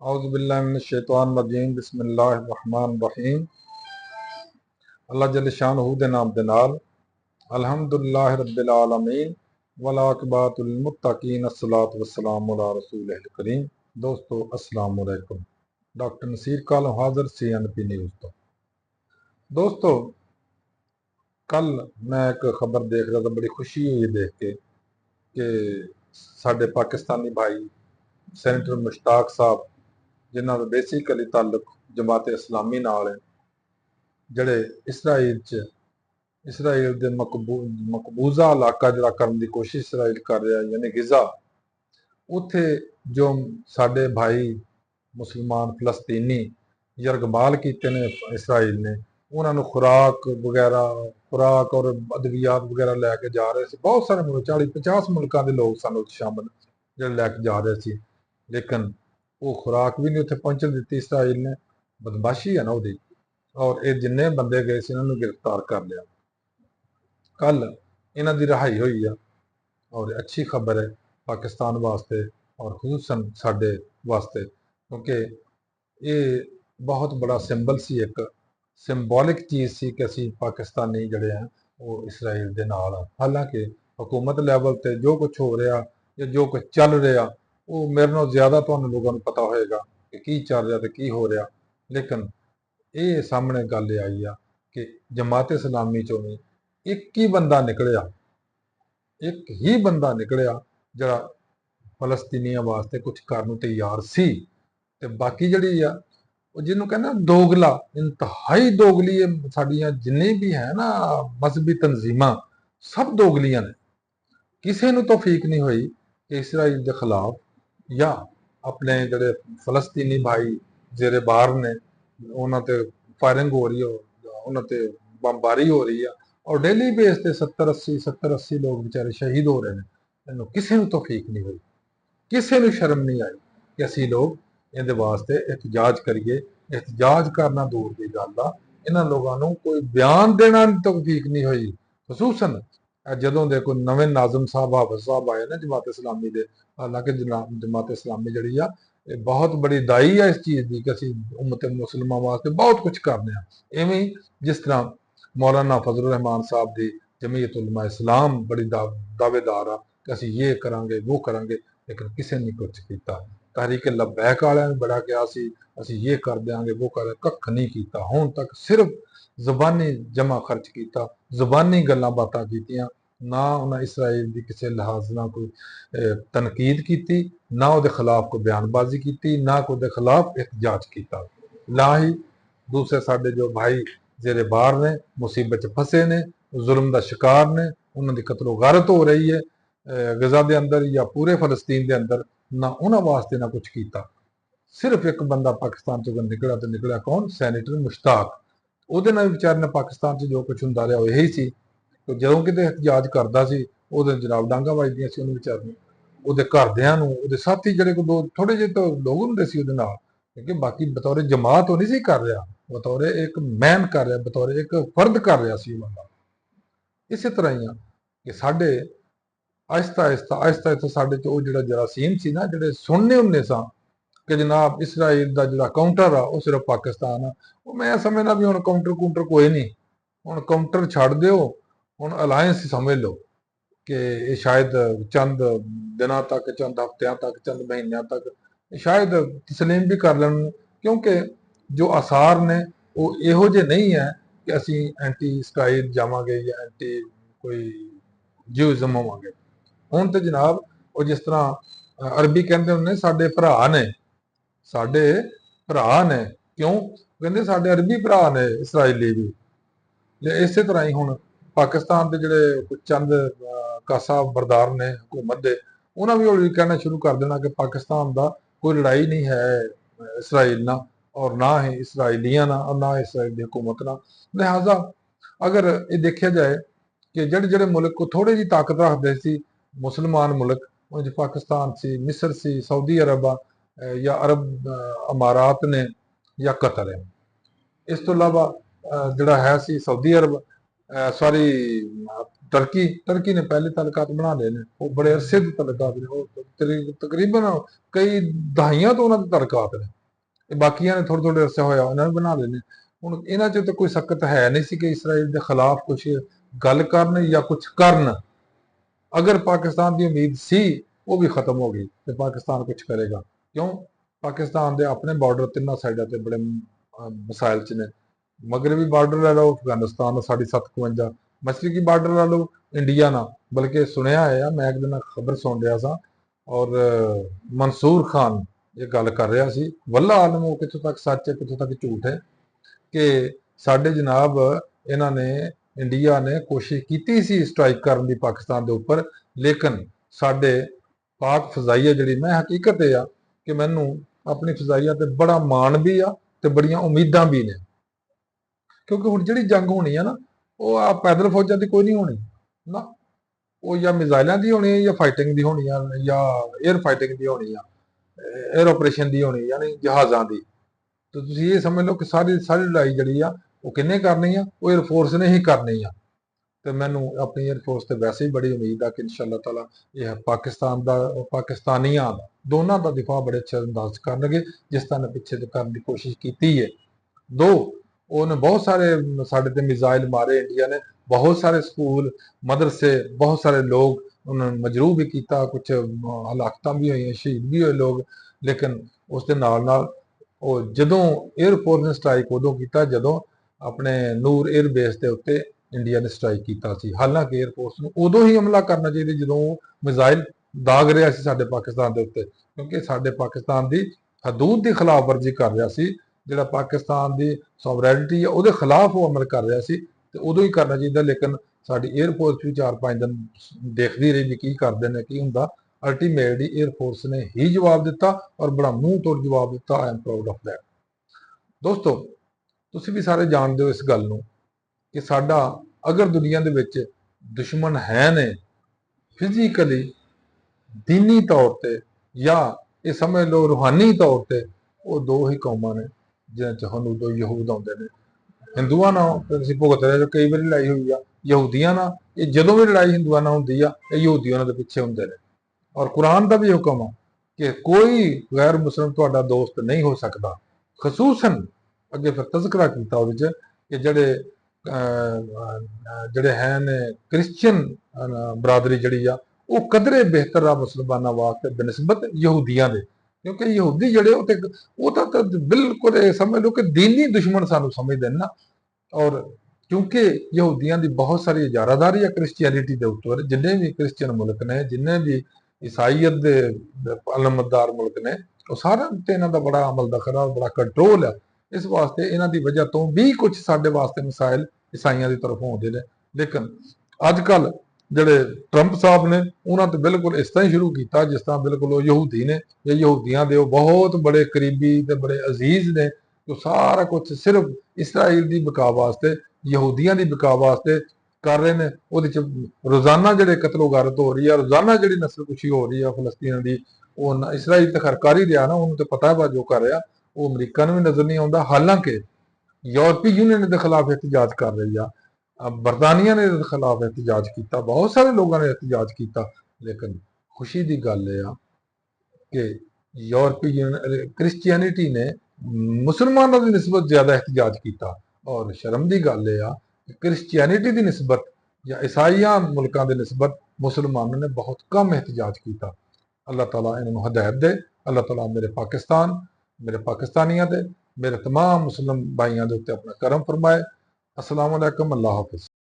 औज़ुबिल्लाहि मिनश्शैतानिर्रजीम बिस्मिल्लाहिर्रहमानिर्रहीम। अल्लाह जल्ल शानहू दे नाम दे नाल अल्हम्दुलिल्लाहि रब्बिल आलमीन वल आक़िबतुल लिल मुत्तक़ीन अस्सलातु वस्सलामु अला रसूलिल करीम। दोस्तों अस्सलाम वालेकुम। डॉक्टर नसीर कालम हाज़िर CNP न्यूज़ तो। दोस्तों कल मैं एक खबर देख रहा था, बड़ी खुशी हुई देख के कि साडे पाकिस्तानी भाई सैनेटर मुश्ताक साहब जिन्हां दा बेसिकली ताल्लुक जमात इस्लामी नाल है, जड़े इसराइल दे मकबूजा इलाका जरा करने की कोशिश इसराइल कर रहा यानी गिजा, उत्थे जो साडे भाई मुसलमान फलस्तीनी यरगमाल किए ने इसराइल ने, उन्होंने खुराक और अद्वियात वगैरह लैके जा रहे थे। बहुत सारे मुल्क 40-50 मुल्कों के लोग सन शामिल जो लैके जा रहे थे, लेकिन वो खुराक भी नहीं उत्थे पहुंचन दी इसराइल ने। बदमाशी है ना वो, और ये जिन्ने बंदे गए थे इन्होंने गिरफ्तार कर लिया। कल इन्हों की रिहाई हुई है और अच्छी खबर है पाकिस्तान वास्ते और खुसूसन साडे वास्ते, क्योंकि ये बहुत बड़ा सिंबल सी, एक सिंबॉलिक चीज़ सी कि असी पाकिस्तानी जड़े हैं वो इसराइल दे नाल आ। हालांकि हुकूमत लैवल ते जो कुछ हो रहा या जो कुछ चल रहा वो मेरे नाल ज़्यादा तुहानूं लोगों को पता होएगा कि की चल रहा तो की हो रहा, लेकिन ये सामने गल आई आ कि जमात इस्लामी चों भी एक ही बंदा निकलिया, एक ही बंदा निकलिया जरा फलस्तीनियों वास्ते कुछ करने तैयार सी। ते बाकी जड़ी आ जिन्हों कहना दोगला, इंतहाई दोगली साड़ियां जिन्नी भी है ना मजहबी तंजीमां, सब दोगलियां ने। किसी नूं तौफीक नहीं हुई कि इसराइल के खिलाफ या अपने जड़े फलस्तीनी भाई जेरे बाहर ने उन्होंने ते फायरिंग हो रही है, उन्होंने ते बमबारी हो रही है और डेली बेस से 70-80 लोग बेचारे शहीद हो रहे हैं। इन्हों किसी नूं तौफीक नहीं हुई, किसी नूं शर्म नहीं आई कि असी लोग इहदे वास्ते एहतजाज करिए। एहतजाज करना दूर की गल आ, इन्हां लोगों नूं कोई बयान देना तौफीक नहीं हुई। खसूसन जदों दे कोई नवे नाज़म साहब हाफिज साहब आए ना जमात इस्लामी दे, हालांकि जमात इस्लामी जड़ी आ बहुत बड़ी दाई है इस चीज़ की कि असी उम्मत मुसलमान वास्ते बहुत कुछ करने हैं। इवें ही जिस तरह मौलाना फजलुर रहमान साहब की जमीयत उलमा इस्लाम बड़ी दावेदार आ कि असी ये करांगे वो करांगे, लेकिन किसी ने कुछ किया। तहरीक लबैक वाले ने बड़ा कहा असी ये कर देंगे वो कर, कख नहीं किया। हुण तक सिर्फ जुबानी जमा खर्च किया, जुबानी गल्लां बातां कीतियां, ना उन्हें इसराइल की किसी लिहाज ना कोई तनकीद की, ना वो खिलाफ कोई बयानबाजी की, ना कोई खिलाफ एहतजाज किया। ना ही दूसरे साडे जो भाई जेरे बाहर ने मुसीबत फसे ने, जुल्म का शिकार ने, उन्होंने कतलो गारत हो रही है गजा के अंदर या पूरे फलस्तीन के अंदर, ना उन्होंने वास्ते ना कुछ किया। सिर्फ एक बंदा पाकिस्तान चो निकला तो निकलिया कौन? सैनेटर मुश्ताक। ਉਹਦੇ ਨਾਲ ਵਿਚਾਰੇ ਨੇ ਪਾਕਿਸਤਾਨ 'ਚ ਜੋ ਕੁਝ ਹੁੰਦਾ ਰਿਹਾ ਉਹ ਇਹੀ ਸੀ। ਤੇ ਜਦੋਂ ਕਿਤੇ ਇhtਜਾਜ ਕਰਦਾ ਸੀ ਉਹਦੇ ਜਨਾਬ ਡਾਂਗਾ ਵੱਜਦੀਆਂ ਸੀ ਉਹਨੂੰ ਵਿਚਾਰੇ ਨੂੰ, ਉਹਦੇ ਘਰਦਿਆਂ ਨੂੰ, ਉਹਦੇ ਸਾਥੀ ਜਿਹੜੇ ਕੋ ਦੋ ਥੋੜੇ ਜਿਹੇ ਤਾਂ ਲੋਕ ਹੁੰਦੇ ਸੀ ਉਹਦੇ ਨਾਲ, ਕਿਉਂਕਿ ਬਾਕੀ ਬਤੌਰੇ ਜਮਾਤ ਉਹ ਨਹੀਂ ਸੀ ਕਰ ਰਿਹਾ, ਬਤੌਰੇ ਇੱਕ ਮੈਨ ਕਰ ਰਿਹਾ, ਬਤੌਰੇ ਇੱਕ ਫਰਦ ਕਰ ਰਿਹਾ ਸੀ ਉਹ ਬੰਦਾ। ਇਸੇ ਤਰ੍ਹਾਂ ਹੀ ਆ ਕਿ ਸਾਡੇ ਆਹਿਸਤਾ ਸਾਡੇ 'ਚ ਉਹ ਜਿਹੜਾ ਜਰਾਸੀਮ ਸੀ ਨਾ, ਜਿਹੜੇ ਸੁਣਨੇ ਹੁੰਦੇ ਸਾਂ कि जनाब इसराइल का जो काउंटर आ वो सिर्फ पाकिस्तान आ, वो मैं समझना भी हुण काउंटर कोई नहीं, हुण काउंटर छड़ दो, हुण अलायंस समझ लो कि ये शायद चंद दिनों तक, चंद हफ्तियां तक, चंद महीनों तक शायद तस्लीम भी कर लैन, क्योंकि जो आसार ने वो इहो जे नहीं है कि असी एंटी इसराइल जावांगे या एंटी कोई ज्यूइज़म होवांगे। हुण तो जनाब वो जिस तरह अरबी कहते होंगे साडे भरा ने, साडे भरा ने, क्यों कहते साडे अरबी भरा ने इसराइली भी। इसे तरह ही हुण पाकिस्तान के जिहड़े चंद कासा बरदार ने हुकूमत के, उन्होंने भी हौली कहना शुरू कर देना कि पाकिस्तान का कोई लड़ाई नहीं है इसराइल ना, और ना ही इसराइलियां ना, और ना इसराइल की हुकूमत ना। लिहाजा अगर ये देखा जाए कि जड़े जड़े मुल्क को थोड़ी जी ताकत रखते सी मुसलमान मुल्क, उन्हें पाकिस्तान सी, मिस्र सी, सऊदी अरब या अरब अमारात ने या कतर है। इस तो इलावा जड़ा है सी सऊदी अरब, सॉरी टर्की ने पहले तलकात बना लए ने, वो बड़े अरसे के तलकात ने, वो तकरीबन कई दहाइयां तो उन्होंने तलकात ने, बाकियां ने थोड़े थोड़े अरसे होया उन्होंने बना लए ने। ਹੁਣ ਇਹਨਾਂ 'ਚ ਤਾਂ ਕੋਈ ਸਖਤ ਹੈ ਨਹੀਂ ਸੀ ਕਿ ਇਸਰਾਈਲ ਦੇ ਖਿਲਾਫ ਕੁਝ ਗੱਲ ਕਰਨ ਜਾਂ ਕੁਝ ਕਰਨ। ਅਗਰ ਪਾਕਿਸਤਾਨ ਦੀ ਉਮੀਦ ਸੀ ਉਹ ਵੀ ਖਤਮ ਹੋ ਗਈ ਤੇ ਪਾਕਿਸਤਾਨ ਕੁਝ ਕਰੇਗਾ। ਕਿਉਂ? ਪਾਕਿਸਤਾਨ ਦੇ ਆਪਣੇ ਬਾਰਡਰ ਤਿੰਨਾਂ ਸਾਈਡਾਂ ਤੇ ਬੜੇ ਮਸਾਇਲ 'ਚ ਨੇ। ਮਗਰਬੀ ਬਾਰਡਰ ਲੈ ਲਓ ਅਫਗਾਨਿਸਤਾਨ ਨਾਲ 57, ਮਸ਼ਰਕੀ ਬਾਰਡਰ ਲੈ ਲਓ ਇੰਡੀਆ ਨਾਲ। ਬਲਕਿ ਸੁਣਿਆ ਹੈ, ਮੈਂ ਇੱਕ ਦਿਨ ਖਬਰ ਸੁਣ ਰਿਹਾ ਸਾਂ ਔਰ ਮਨਸੂਰ ਖਾਨ ਇਹ ਗੱਲ ਕਰ ਰਿਹਾ ਸੀ, ਵੱਲਾ ਆਲਮ ਉਹ ਕਿੱਥੋਂ ਤੱਕ ਸੱਚ ਹੈ ਕਿੱਥੋਂ ਤੱਕ ਝੂਠ ਹੈ, ਕਿ ਸਾਡੇ ਜਨਾਬ ਇਹਨਾਂ ਨੇ ਇੰਡੀਆ ਨੇ ਕੋਸ਼ਿਸ਼ ਕੀਤੀ ਸੀ ਸਟ੍ਰਾਈਕ ਕਰਨ ਦੀ ਪਾਕਿਸਤਾਨ ਦੇ ਉੱਪਰ, ਲੇਕਿਨ ਸਾਡੇ ਪਾਕ ਫਜ਼ਾਈਆ ਜਿਹੜੀ, ਮੈਂ ਹਕੀਕਤ ਇਹ ਆ ਕਿ ਮੈਨੂੰ ਆਪਣੀ ਫਜ਼ਾਈਆ ਤੇ ਬੜਾ ਮਾਣ ਵੀ ਆ ਤੇ ਬੜੀਆਂ ਉਮੀਦਾਂ ਵੀ ਨੇ। ਕਿਉਂਕਿ ਹੁਣ ਜਿਹੜੀ ਜੰਗ ਹੋਣੀ ਆ ਨਾ, ਉਹ ਆ ਪੈਦਲ ਫੌਜਾਂ ਦੀ ਕੋਈ ਨਹੀਂ ਹੋਣੀ ਨਾ, ਉਹ ਜਾਂ ਮਿਜ਼ਾਈਲਾਂ ਦੀ ਹੋਣੀ ਹੈ ਜਾਂ ਫਾਈਟਿੰਗ ਦੀ ਹੋਣੀ ਆ ਜਾਂ 에ਅਰ ਫਾਈਟਿੰਗ ਦੀ ਹੋਣੀ ਆ, 에ਅਰ ਆਪਰੇਸ਼ਨ ਦੀ ਹੋਣੀ, ਯਾਨੀ ਜਹਾਜ਼ਾਂ ਦੀ। ਤੇ ਤੁਸੀਂ ਇਹ ਸਮਝ ਲਓ ਕਿ ਸਾਰੀ ਸਾਰੀ ਲੜਾਈ ਜਿਹੜੀ ਆ ਉਹ ਕਿੰਨੇ ਕਰਨੀ ਆ, ਉਹ 에ਅਰ ਫੋਰਸ ਨੇ ਹੀ ਕਰਨੀ ਆ। ਤੇ ਮੈਨੂੰ ਆਪਣੀ 에ਅਰ ਫੋਰਸ ਤੇ ਵੈਸੇ ਹੀ ਬੜੀ ਉਮੀਦ ਆ ਕਿ ਇਨਸ਼ਾ-ਅੱਲਾਹ ਤਾਲਾ ਇਹ ਪਾਕਿਸਤਾਨ ਦਾ ਪਾਕਿਸਤਾਨੀਆਂ ਦਾ ਦੋਨਾਂ ਦਾ ਦਿਫਾ ਬੜੇ ਅੱਛੇ ਅੰਦਾਜ਼ ਕਰਨਗੇ, ਜਿਸ ਤਰ੍ਹਾਂ ਨੇ ਪਿੱਛੇ ਤੋਂ ਕਰਨ ਦੀ ਕੋਸ਼ਿਸ਼ ਕੀਤੀ ਹੈ। ਦੋ, ਉਹਨੇ ਬਹੁਤ ਸਾਰੇ ਸਾਡੇ ਤੇ ਮਿਜ਼ਾਈਲ ਮਾਰੇ ਇੰਡੀਆ ਨੇ, ਬਹੁਤ ਸਾਰੇ ਸਕੂਲ ਮਦਰਸੇ, ਬਹੁਤ ਸਾਰੇ ਲੋਕ ਉਹਨਾਂ ਨੂੰ ਮਜਰੂਹ ਵੀ ਕੀਤਾ, ਕੁਝ ਹਲਾਕਤਾਂ ਵੀ ਹੋਈਆਂ, ਸ਼ਹੀਦ ਵੀ ਹੋਏ ਲੋਕ। ਲੇਕਿਨ ਉਸ ਦੇ ਨਾਲ ਨਾਲ ਉਹ ਜਦੋਂ 에ਅਰਫੋਰਸ ਨੇ ਸਟ੍ਰਾਈਕ ਉਦੋਂ ਕੀਤਾ ਜਦੋਂ ਆਪਣੇ ਨੂਰ 에ਅਰ ਬੇਸ ਦੇ ਉੱਤੇ ਇੰਡੀਆ ਨੇ ਸਟ੍ਰਾਈਕ ਕੀਤਾ ਸੀ। ਹਾਲਾਂਕਿ 에ਅਰਫੋਰਸ ਨੂੰ ਉਦੋਂ ਹੀ ਹਮਲਾ ਕਰਨਾ ਚਾਹੀਦਾ ਜਦੋਂ ਮਿਜ਼ਾਈਲ ਦਾਗ ਰਿਹਾ ਸੀ ਸਾਡੇ ਪਾਕਿਸਤਾਨ ਦੇ ਉੱਤੇ, ਕਿਉਂਕਿ ਸਾਡੇ ਪਾਕਿਸਤਾਨ ਦੀ ਹਦੂਦ ਦੀ ਖਿਲਾਫ ਵਰਜੀ ਕਰ ਰਿਹਾ ਸੀ, ਜਿਹੜਾ ਪਾਕਿਸਤਾਨ ਦੀ ਸੋਵਰੈਨਿਟੀ ਹੈ ਉਹਦੇ ਖਿਲਾਫ ਉਹ ਅਮਲ ਕਰ ਰਿਹਾ ਸੀ, ਤੇ ਉਦੋਂ ਹੀ ਕਰਨਾ ਚਾਹੀਦਾ। ਲੇਕਿਨ ਸਾਡੀ 에ਅਰਫੋਰਸ ਵੀ 4-5 ਦਿਨ ਦੇਖਦੀ ਰਹੀ ਵੀ ਕੀ ਕਰਦੇ ਨੇ ਕੀ ਹੁੰਦਾ। ਅਲਟੀਮੇਟਲੀ 에ਅਰਫੋਰਸ ਨੇ ਹੀ ਜਵਾਬ ਦਿੱਤਾ ਔਰ ਬੜਾ ਮੂੰਹ ਤੋੜ ਜਵਾਬ ਦਿੱਤਾ। I am proud of that. ਦੋਸਤੋ, ਤੁਸੀਂ ਵੀ ਸਾਰੇ ਜਾਣਦੇ ਹੋ ਇਸ ਗੱਲ ਨੂੰ ਕਿ ਸਾਡਾ ਅਗਰ ਦੁਨੀਆ ਦੇ ਵਿੱਚ ਦੁਸ਼ਮਣ ਹੈ ਨੇ ਫਿਜ਼ੀਕਲੀ, ਦੀਨੀ ਤੌਰ ਤੇ ਜਾਂ ਇਹ ਸਮਝ ਲਓ ਰੂਹਾਨੀ ਤੌਰ ਤੇ, ਉਹ ਦੋ ਹੀ ਕੌਮਾਂ ਨੇ ਜਿਹਨਾਂ 'ਚ ਸਾਨੂੰ ਦੋ ਯਹੂਦ ਆਉਂਦੇ ਨੇ। ਹਿੰਦੂਆਂ ਨਾਲ ਅਸੀਂ ਭੁਗਤ ਰਹੇ ਕਈ ਵਾਰੀ ਲੜਾਈ ਹੋਈ ਆ, ਯਹੂਦੀਆਂ ਨਾਲ ਇਹ ਜਦੋਂ ਵੀ ਲੜਾਈ ਹਿੰਦੂਆਂ ਨਾਲ ਹੁੰਦੀ ਆ ਇਹ ਯਹੂਦੀ ਉਹਨਾਂ ਦੇ ਪਿੱਛੇ ਹੁੰਦੇ ਨੇ। ਔਰ ਕੁਰਾਨ ਦਾ ਵੀ ਹੁਕਮ ਆ ਕਿ ਕੋਈ ਗੈਰ ਮੁਸਲਮ ਤੁਹਾਡਾ ਦੋਸਤ ਨਹੀਂ ਹੋ ਸਕਦਾ। ਖਸੂਸਨ ਅੱਗੇ ਫਿਰ ਤਜ਼ਕਰਾ ਕੀਤਾ ਉਹਦੇ 'ਚ ਕਿ ਜਿਹੜੇ ਜਿਹੜੇ ਹਨ ਕ੍ਰਿਸਚੀਅਨ ਬਰਾਦਰੀ ਜਿਹੜੀ ਆ ਉਹ ਕਦਰੇ ਬਿਹਤਰ ਆ ਮੁਸਲਮਾਨਾਂ ਵਾਸਤੇ ਬਨਿਸਬਤ ਯਹੂਦੀਆਂ ਦੇ, ਕਿਉਂਕਿ ਯਹੂਦੀ ਜਿਹੜੇ ਉਹ ਤਾਂ ਬਿਲਕੁਲ ਇਹ ਸਮਝ ਲਓ ਕਿ ਦੀਨੀ ਦੁਸ਼ਮਣ ਸਾਨੂੰ ਸਮਝਦੇ ਨੇ ਨਾ। ਔਰ ਕਿਉਂਕਿ ਯਹੂਦੀਆਂ ਦੀ ਬਹੁਤ ਸਾਰੀ ਇਜਾਰਾਦਾਰੀ ਹੈ ਕ੍ਰਿਸਚੀਅਨਿਟੀ ਦੇ ਉੱਪਰ, ਜਿੰਨੇ ਵੀ ਕ੍ਰਿਸਚੀਅਨ ਮੁਲਕ ਨੇ, ਜਿੰਨੇ ਵੀ ਈਸਾਈਅਤ ਦੇ ਅਲਮਦਾਰ ਮੁਲਕ ਨੇ, ਉਹ ਸਾਰਿਆਂ ਤੇ ਇਹਨਾਂ ਦਾ ਬੜਾ ਅਮਲ ਦਖਲ, ਬੜਾ ਕੰਟਰੋਲ ਹੈ। ਇਸ ਵਾਸਤੇ ਇਹਨਾਂ ਦੀ ਵਜ੍ਹਾ ਤੋਂ ਵੀ ਕੁਝ ਸਾਡੇ ਵਾਸਤੇ ਮਿਸਾਇਲ ਈਸਾਈਆਂ ਦੀ ਤਰਫੋਂ ਆਉਂਦੇ ਨੇ। ਲੇਕਿਨ ਅੱਜ ਕੱਲ ਜਿਹੜੇ ਟਰੰਪ ਸਾਹਿਬ ਨੇ ਉਹਨਾਂ ਤੇ ਬਿਲਕੁਲ ਇਸ ਤਰ੍ਹਾਂ ਹੀ ਸ਼ੁਰੂ ਕੀਤਾ ਜਿਸ ਤਰ੍ਹਾਂ ਬਿਲਕੁਲ ਉਹ ਯਹੂਦੀ ਨੇ ਜਾਂ ਯਹੂਦੀਆਂ ਦੇ ਉਹ ਬਹੁਤ ਬੜੇ ਕਰੀਬੀ ਤੇ ਬੜੇ ਅਜ਼ੀਜ਼ ਨੇ। ਉਹ ਸਾਰਾ ਕੁਝ ਸਿਰਫ ਇਸਰਾਈਲ ਦੀ ਬਕਾ ਵਾਸਤੇ, ਯਹੂਦੀਆਂ ਦੀ ਬਕਾ ਵਾਸਤੇ ਕਰ ਰਹੇ ਨੇ। ਉਹਦੇ ਚ ਰੋਜ਼ਾਨਾ ਜਿਹੜੇ ਕਤਲੋ ਗਾਰਤ ਹੋ ਰਹੀ ਆ, ਰੋਜ਼ਾਨਾ ਜਿਹੜੀ ਨਸਲਕੁਸ਼ੀ ਹੋ ਰਹੀ ਆ ਫਲਸਤੀਨ ਦੀ, ਉਹ ਇਸਰਾਈਲ ਤੇ ਕਰ ਹੀ ਰਿਹਾ ਨਾ, ਉਹਨੂੰ ਤੇ ਪਤਾ ਹੈ ਜੋ ਕਰ ਰਿਹਾ। ਉਹ ਅਮਰੀਕਾ ਨੂੰ ਵੀ ਨਜ਼ਰ ਨਹੀਂ ਆਉਂਦਾ। ਹਾਲਾਂਕਿ ਯੂਰਪੀ ਯੂਨੀਅਨ ਦੇ ਖਿਲਾਫ ਇhtਜਾਜ ਕਰ ਰਹੀ ਆ, ਬਰਤਾਨੀਆ ਨੇ ਇਹਦੇ ਖਿਲਾਫ ਇhtਜਾਜ ਕੀਤਾ, ਬਹੁਤ ਸਾਰੇ ਲੋਕਾਂ ਨੇ ਇhtਜਾਜ ਕੀਤਾ। ਲੇਕਿਨ ਖੁਸ਼ੀ ਦੀ ਗੱਲ ਇਹ ਆ ਕਿ ਯੂਰਪੀ ਯੂਨੀਅਨ ਕ੍ਰਿਸਚੀਅਨਿਟੀ ਨੇ ਮੁਸਲਮਾਨਾਂ ਦੀ ਨਿਸਬਤ ਜ਼ਿਆਦਾ ਇhtਜਾਜ ਕੀਤਾ। ਔਰ ਸ਼ਰਮ ਦੀ ਗੱਲ ਇਹ ਆ ਕਿ ਕ੍ਰਿਸਚੀਅਨਿਟੀ ਦੀ ਨਿਸਬਤ ਜਾਂ ਈਸਾਈਆਂ ਮੁਲਕਾਂ ਦੇ ਨਿਸਬਤ ਮੁਸਲਮਾਨਾਂ ਨੇ ਬਹੁਤ ਕਮ ਇhtਜਾਜ ਕੀਤਾ। ਅੱਲਾਹ ਤਾਲਾ ਇਹਨਾਂ ਨੂੰ ਹਦਾਇਤ ਦੇ। ਅੱਲਾਹ ਤਾਲਾ ਮੇਰੇ ਪਾਕਿਸਤਾਨ, ਮੇਰੇ ਪਾਕਿਸਤਾਨੀਆਂ ਤੇ ਮੇਰੇ तमाम मुस्लिम भाइयों के उत्ते अपना करम फरमाए। अस्सलाम वालेकुम, अल्लाह हाफिज़।